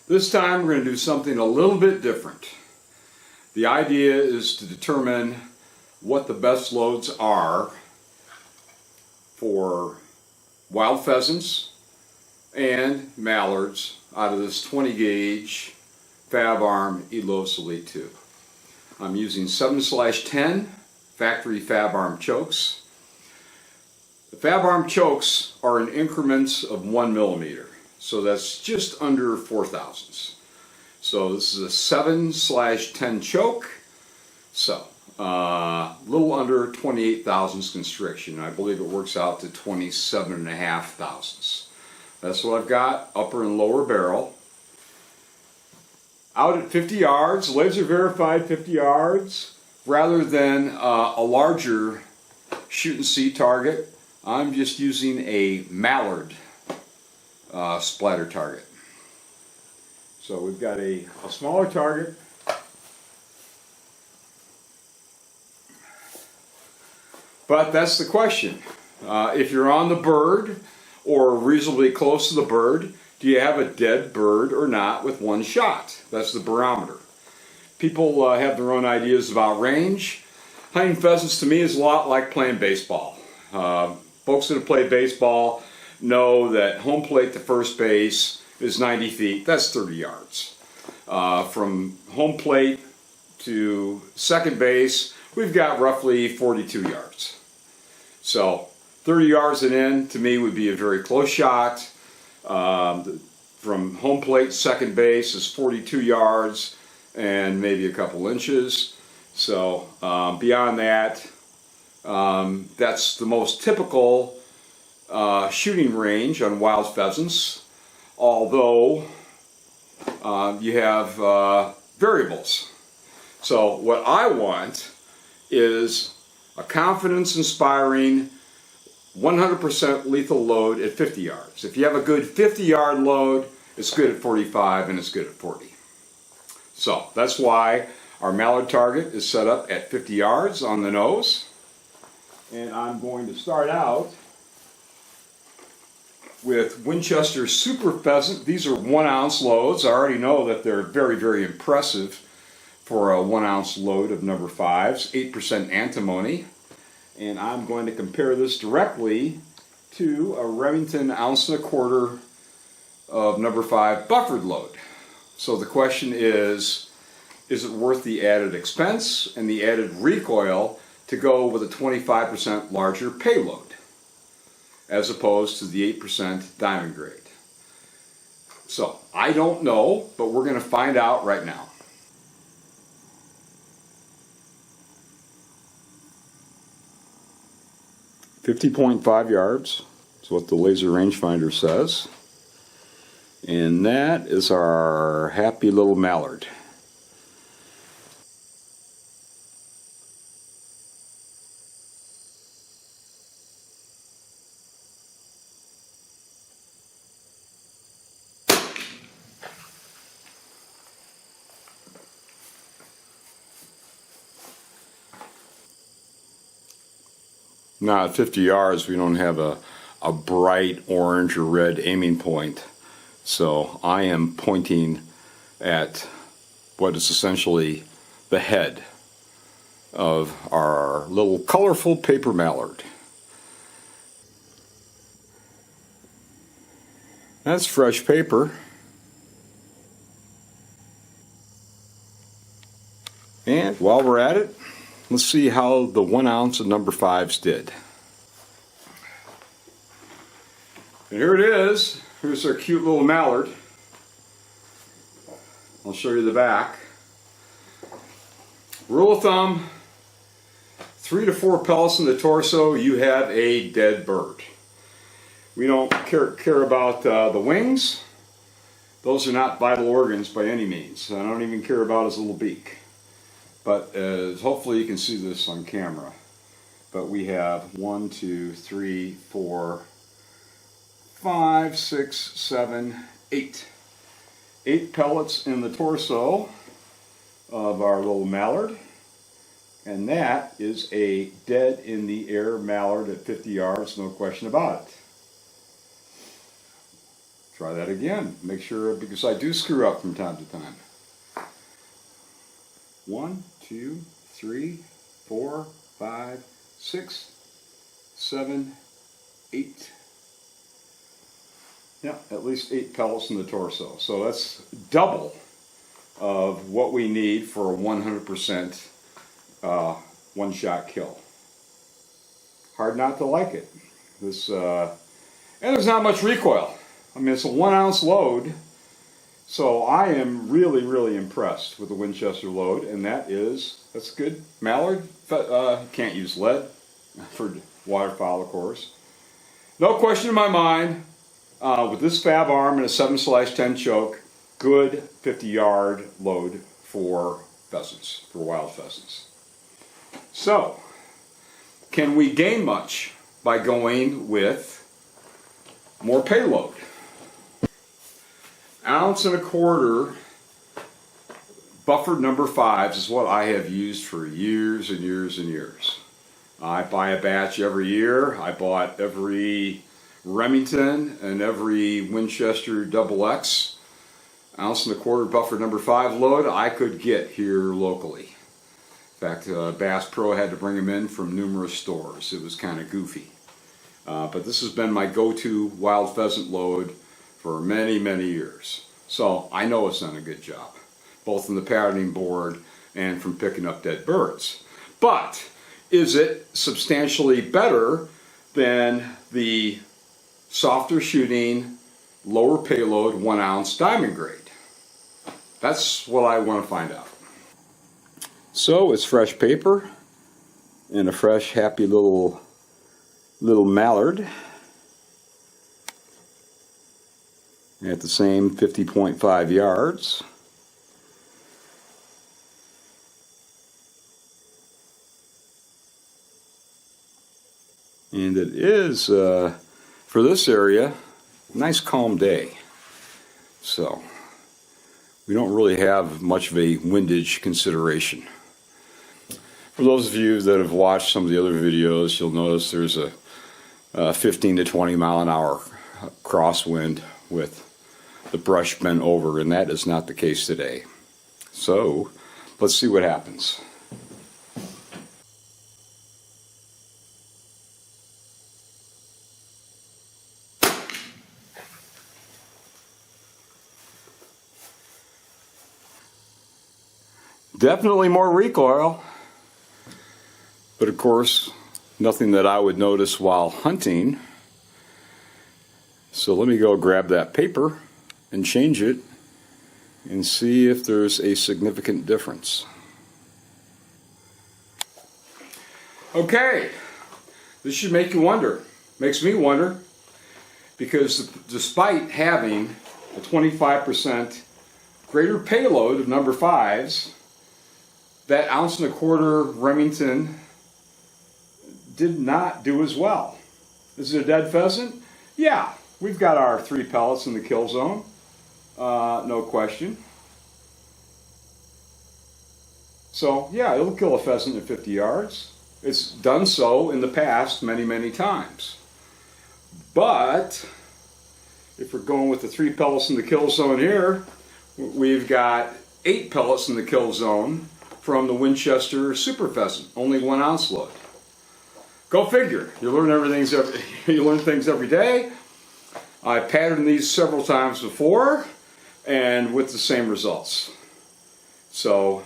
This time we're going to do something a little bit different. The idea is to determine what the best loads are for wild pheasants and mallards out of this 20 gauge Fabarm Elos Elite 2. I'm using 7/10 factory Fabarm chokes. The Fabarm chokes are in increments of 1 millimeter, so that's just under 4 thousandths. So this is a 7/10 choke, so a little under 28 thousandths constriction. I believe it works out to 27.5 thousandths. That's what I've got, upper and lower barrel. Out at 50 yards, laser verified 50 yards, rather than a larger shoot and see target, I'm just using a mallard splatter target. So we've got a smaller target. But that's the question. If you're on the bird or reasonably close to the bird, do you have a dead bird or not with one shot? That's the barometer. People have their own ideas about range. Hunting pheasants to me is a lot like playing baseball. Folks that have played baseball know that home plate to first base is 90 feet. That's 30 yards. From home plate to second base, we've got roughly 42 yards. So 30 yards and in, to me, would be a very close shot. From home plate to second base is 42 yards and maybe a couple inches. So beyond that, that's the most typical shooting range on wild pheasants, although you have variables. So what I want is a confidence-inspiring 100% lethal load at 50 yards. If you have a good 50-yard load, it's good at 45 and it's good at 40. So that's why our mallard target is set up at 50 yards on the nose. And I'm going to start out with Winchester Super Pheasant. These are 1 ounce loads. I already know that they're very, very impressive for a 1 ounce load of number 5s, 8% antimony. And I'm going to compare this directly to a Remington 1.25 ounce of number 5 buffered load. So the question is it worth the added expense and the added recoil to go with a 25% larger payload as opposed to the 8% diamond grade? So I don't know, but we're going to find out right now. .5 yards is what the laser rangefinder says, and that is our happy little mallard. Now at 50 yards we don't have a bright orange or red aiming point, so I am pointing at what is essentially the head of our little colorful paper mallard. That's fresh paper. And while we're at it, let's see how the 1 ounce of number 5s did. And here it is. Here's our cute little mallard. I'll show you the back. Rule of thumb, 3 to 4 pellets in the torso, you have a dead bird. We don't care about the wings. Those are not vital organs by any means. I don't even care about his little beak. But hopefully you can see this on camera. But we have 1, 2, 3, 4, 5, 6, 7, 8. 8 pellets in the torso of our little mallard. And that is a dead in the air mallard at 50 yards, no question about it. Try that again. Make sure, because I do screw up from time to time. 1, 2, 3, 4, 5, 6, 7, 8. Yeah, at least 8 pellets in the torso. So that's double of what we need for a 100% one-shot kill. Hard not to like it. And there's not much recoil. I mean, it's a 1 ounce load, so I am really, really impressed with the Winchester load, and that's good. Mallard, can't use lead for waterfowl, of course. No question in my mind, with this Fabarm and a 7/10 choke, good 50-yard load for pheasants, for wild pheasants. So, can we gain much by going with more payload? 1.25 ounce buffered number 5s is what I have used for years and years and years. I buy a batch every year. I bought every Remington and every Winchester XX 1.25 ounce buffered number 5 load I could get here locally. In fact, Bass Pro had to bring them in from numerous stores. It was kind of goofy. But this has been my go-to wild pheasant load for many, many years. So I know it's done a good job, both from the patterning board and from picking up dead birds. But is it substantially better than the softer shooting, lower payload 1 ounce diamond grade? That's what I want to find out. So it's fresh paper and a fresh, happy little mallard at the same 50.5 yards. And it is, for this area, a nice calm day. So we don't really have much of a windage consideration. For those of you that have watched some of the other videos, you'll notice there's a 15 to 20 mile an hour crosswind with the brush bent over, and that is not the case today. So let's see what happens. Definitely more recoil, but of course nothing that I would notice while hunting. So let me go grab that paper and change it and see if there's a significant difference. Okay, this should make you wonder. Makes me wonder, because despite having a 25% greater payload of number 5s, that 1.25 ounce Remington did not do as well. Is it a dead pheasant? Yeah, we've got our 3 pellets in the kill zone, no question. So yeah, it'll kill a pheasant at 50 yards. It's done so in the past many, many times. But if we're going with the 3 pellets in the kill zone here, we've got 8 pellets in the kill zone from the Winchester Super Pheasant, only 1 ounce load. Go figure. You learn things every day. I patterned these several times before, and with the same results. So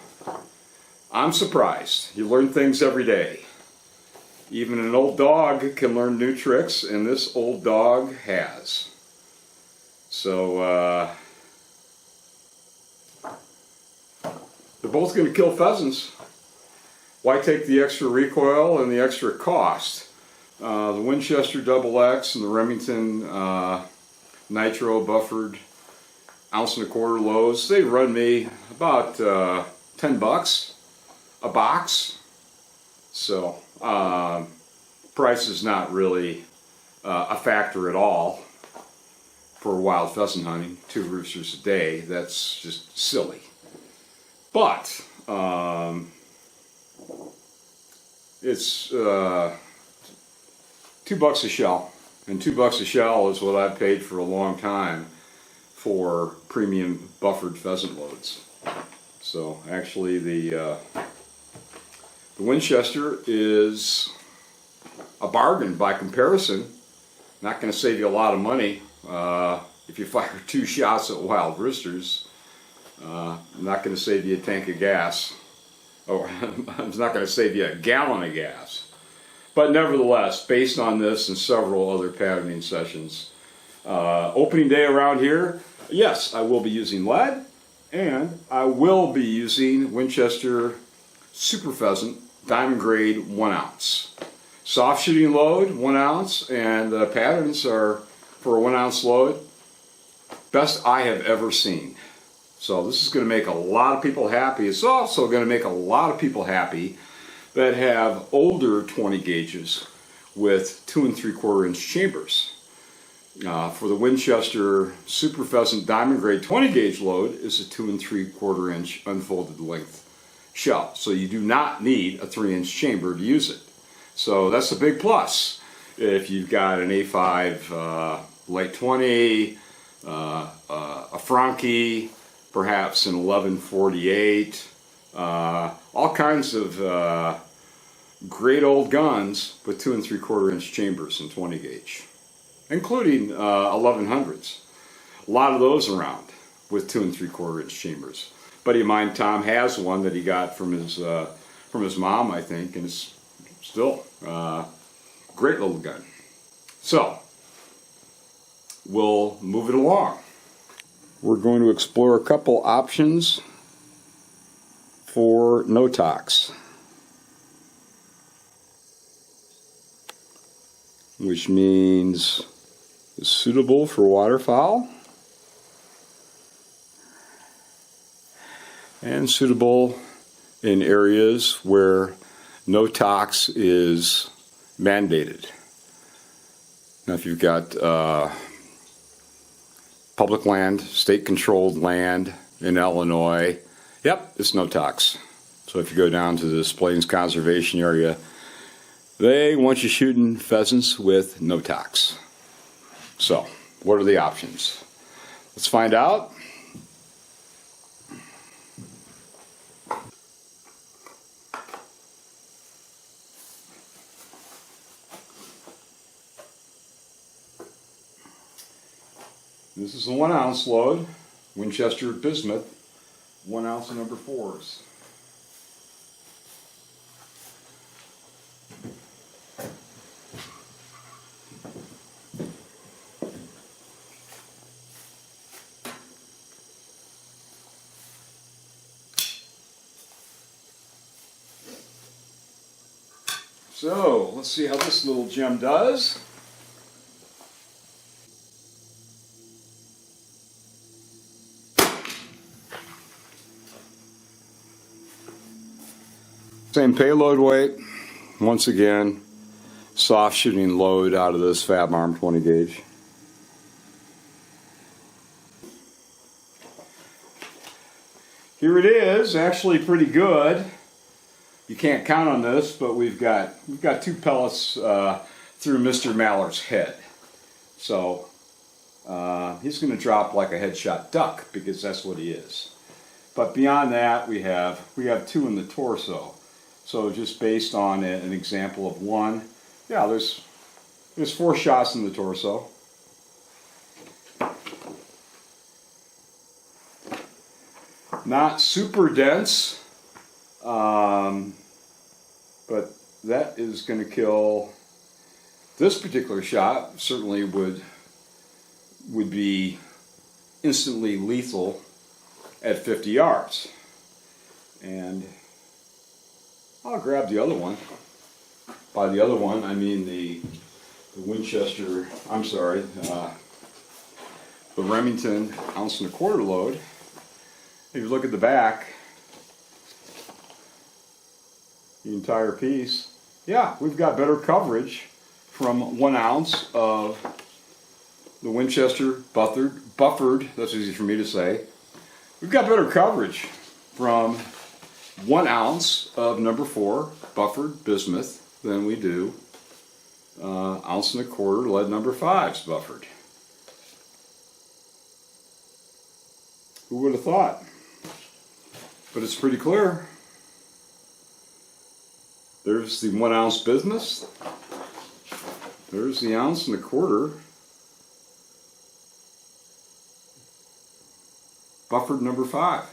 I'm surprised. You learn things every day. Even an old dog can learn new tricks, and this old dog has. So they're both going to kill pheasants. Why take the extra recoil and the extra cost? The Winchester XX and the Remington Nitro buffered 1.25 ounce loads, they run me about $10 a box. So price is not really a factor at all for wild pheasant hunting. 2 roosters a day, that's just silly. But it's $2 a shell, and $2 a shell is what I've paid for a long time for premium buffered pheasant loads. So actually the Winchester is a bargain by comparison. Not going to save you a lot of money if you fire 2 shots at wild roosters. Not going to save you a tank of gas, or it's not going to save you a gallon of gas. But nevertheless, based on this and several other patterning sessions, opening day around here, yes, I will be using lead, and I will be using Winchester Super Pheasant Diamond Grade 1 ounce. Soft shooting load, 1 ounce, and the patterns are, for a 1 ounce load, best I have ever seen. So this is going to make a lot of people happy. It's also going to make a lot of people happy that have older 20 gauges with 2 3/4 inch chambers. For the Winchester Super Pheasant Diamond Grade 20 gauge load is a 2 3/4 inch unfolded length shell. So you do not need a 3-inch chamber to use it. So that's a big plus. If you've got an A5 Light 20, a Franke, perhaps an 1148, all kinds of great old guns with 2 3/4 inch chambers and 20 gauge, including 1100s. A lot of those around with 2 3/4 inch chambers. A buddy of mine, Tom, has one that he got from his mom, I think, and it's still a great little gun. So we'll move it along. We're going to explore a couple options for Notox, which means it's suitable for waterfowl and suitable in areas where Notox is mandated. Now, if you've got public land, state-controlled land in Illinois, yep, it's Notox. So if you go down to this Plains Conservation Area, they want you shooting pheasants with Notox. So, what are the options? Let's find out. This is a 1 ounce load, Winchester Bismuth, 1 ounce of number 4s. So, let's see how this little gem does. Same payload weight, once again, soft shooting load out of this Fabarm 20 gauge. Here it is, actually pretty good. You can't count on this, but we've got 2 pellets through Mr. Maller's head. So he's going to drop like a headshot duck, because that's what he is. But beyond that, we have 2 in the torso. So just based on an example of 1, yeah, there's 4 shots in the torso. Not super dense, but that is going to kill. This particular shot certainly would be instantly lethal at 50 yards. And I'll grab the other one. By the other one, I mean the Winchester, I'm sorry, the Remington 1 1/4 load. If you look at the back, the entire piece, yeah, we've got better coverage from 1 ounce of the Winchester buffered, that's easy for me to say. We've got better coverage from 1 ounce of number 4 buffered bismuth than we do 1 1/4 lead number 5s buffered. Who would have thought? But it's pretty clear. There's the 1 ounce bismuth. There's the 1.25 ounce. Buffered number 5.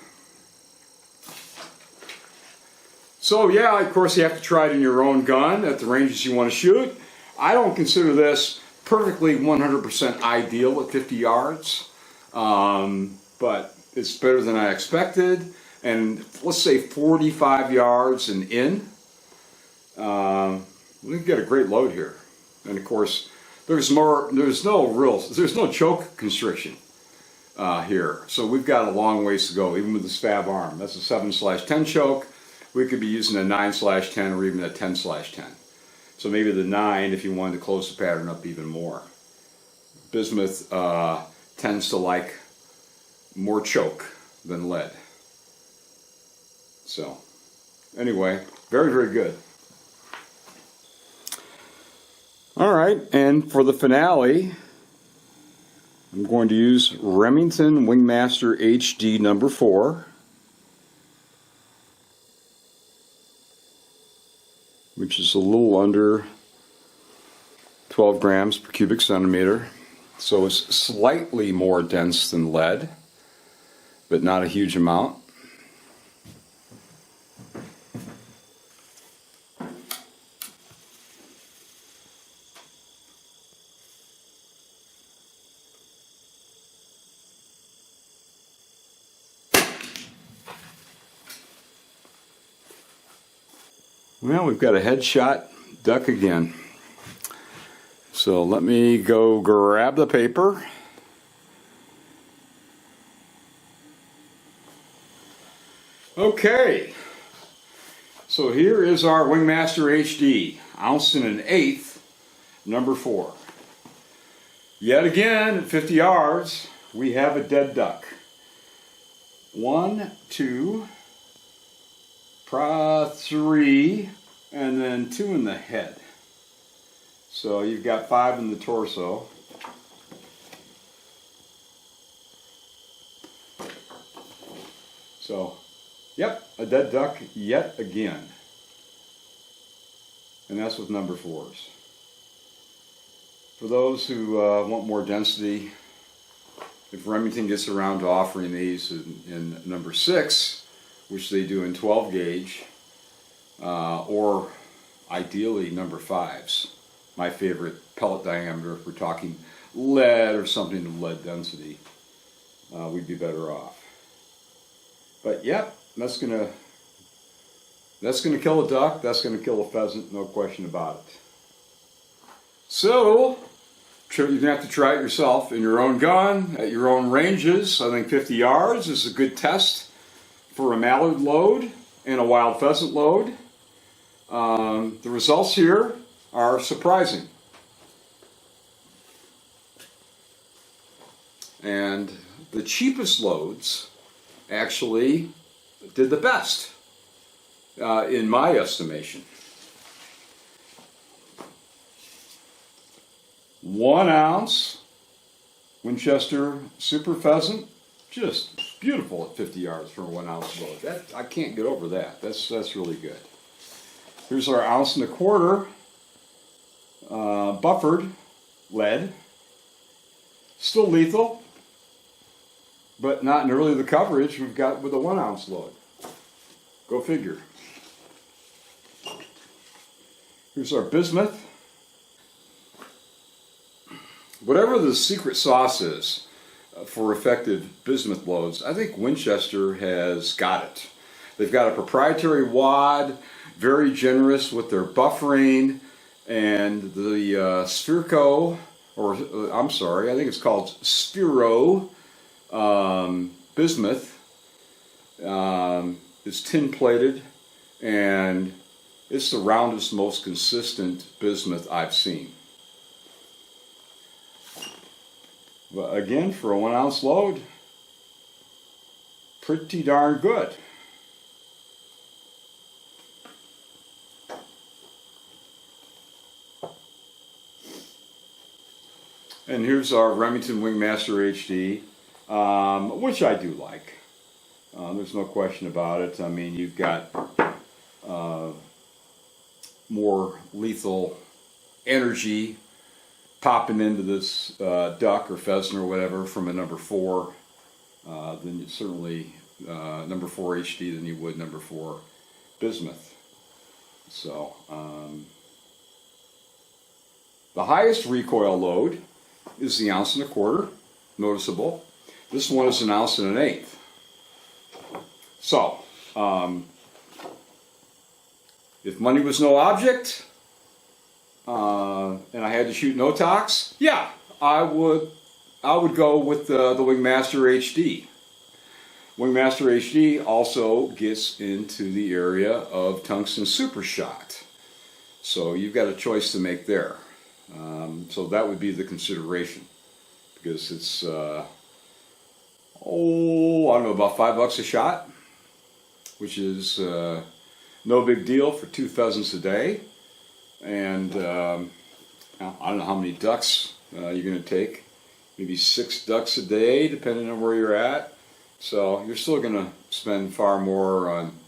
So yeah, of course you have to try it in your own gun at the ranges you want to shoot. I don't consider this perfectly 100% ideal at 50 yards, but it's better than I expected. And let's say 45 yards and in, we get a great load here. And of course, there's no choke constriction here. So we've got a long ways to go, even with this Fabarm. That's a 7/10 choke. We could be using a 9/10 or even a 10/10. So maybe the 9 if you wanted to close the pattern up even more. Bismuth tends to like more choke than lead. So anyway, very, very good. All right, and for the finale, I'm going to use Remington Wingmaster HD number 4. Which is a little under 12 grams per cubic centimeter. So it's slightly more dense than lead, but not a huge amount. Well, we've got a headshot duck again. So let me go grab the paper. Okay. So here is our Wingmaster HD, 1.1 ounce, number 4. Yet again, at 50 yards, we have a dead duck. 1, 2, 3, and then 2 in the head. So you've got 5 in the torso. So, yep, a dead duck yet again. And that's with number 4s. For those who want more density, if Remington gets around to offering these in number 6, which they do in 12 gauge, or ideally number 5s. My favorite pellet diameter, if we're talking lead or something of lead density, we'd be better off. But yep, that's gonna kill a duck, that's gonna kill a pheasant, no question about it. So, you're gonna have to try it yourself in your own gun, at your own ranges. I think 50 yards is a good test for a mallard load and a wild pheasant load. The results here are surprising. And the cheapest loads actually did the best, in my estimation. 1 ounce Winchester Super Pheasant, just beautiful at 50 yards for a 1 ounce load. I can't get over that. That's really good. Here's our 1.25 ounce buffered lead. Still lethal, but not nearly the coverage we've got with a 1 ounce load. Go figure. Here's our bismuth. Whatever the secret sauce is for effective bismuth loads, I think Winchester has got it. They've got a proprietary wad, very generous with their buffering, and the Spherico, or I'm sorry, I think it's called Sphero bismuth. It's tin plated, and it's the roundest, most consistent bismuth I've seen. But again, for a 1 ounce load, pretty darn good. And here's our Remington Wingmaster HD. which I do like. There's no question about it. I mean, you've got more lethal energy popping into this duck or pheasant or whatever from a number 4 than certainly number 4 HD than you would number 4 bismuth. So the highest recoil load is the 1.25 ounce, noticeable. This one is 1 1/8 ounce. So if money was no object, and I had to shoot Notox, yeah, I would go with the Wingmaster HD. Wingmaster HD also gets into the area of tungsten super shot, so you've got a choice to make there. So that would be the consideration, because it's I don't know, about $5 a shot, which is no big deal for 2 pheasants a day. And I don't know how many ducks you're going to take. Maybe 6 ducks a day, depending on where you're at. So you're still going to spend far more on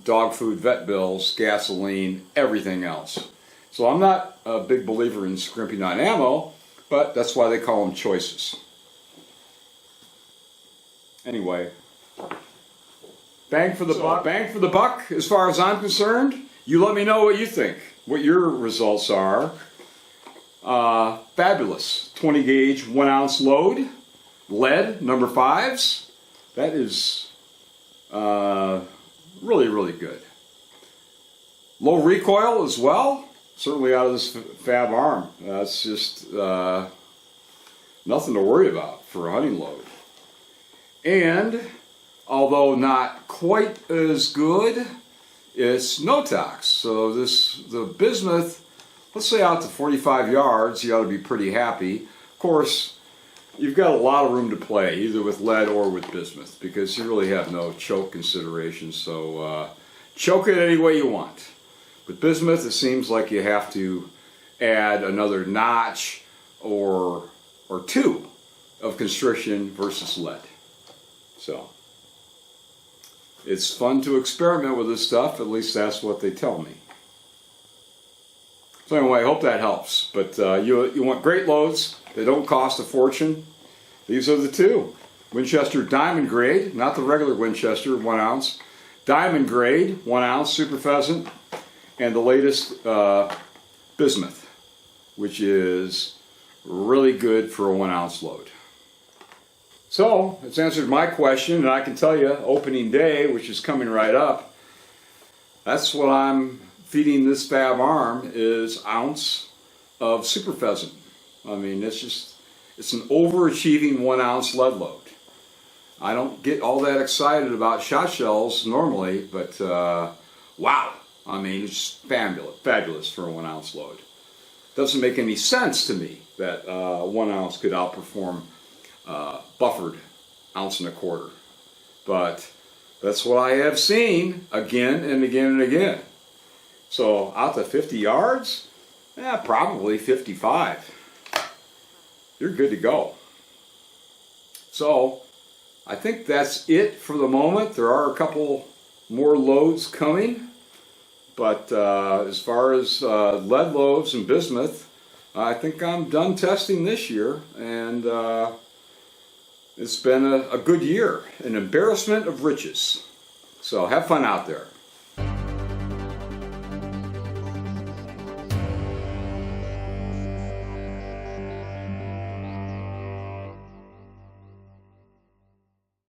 dog food, vet bills, gasoline, everything else. So I'm not a big believer in scrimping on ammo, but that's why they call them choices. Anyway, bang for the buck. Bang for the buck, as far as I'm concerned. You let me know what you think, what your results are. Fabulous. 20 gauge, 1 ounce load. Lead, number 5s. That is really, really good. Low recoil as well. Certainly out of this Fabarm. That's just nothing to worry about for a hunting load. And although not quite as good, it's Notox. So the bismuth, let's say out to 45 yards, you ought to be pretty happy. Of course, you've got a lot of room to play, either with lead or with bismuth, because you really have no choke considerations. So choke it any way you want. With bismuth, it seems like you have to add another notch or 2 of constriction versus lead. So it's fun to experiment with this stuff, at least that's what they tell me. So anyway, I hope that helps. But you want great loads. They don't cost a fortune. These are the 2. Winchester Diamond Grade, not the regular Winchester, 1 ounce. Diamond Grade, 1 ounce, Super Pheasant. And the latest bismuth, which is really good for a 1 ounce load. So, it's answered my question, and I can tell you, opening day, which is coming right up, that's what I'm feeding this Fabarm, is 1 ounce of Super Pheasant. I mean, it's an overachieving 1 ounce lead load. I don't get all that excited about shot shells normally, but wow, I mean, it's fabulous for a 1 ounce load. Doesn't make any sense to me that 1 ounce could outperform buffered 1.25 ounce, but that's what I have seen again and again and again. So out to 50 yards, probably 55. You're good to go. So I think that's it for the moment. There are a couple more loads coming, but as far as lead loads and bismuth, I think I'm done testing this year, and it's been a good year, an embarrassment of riches. So have fun out there.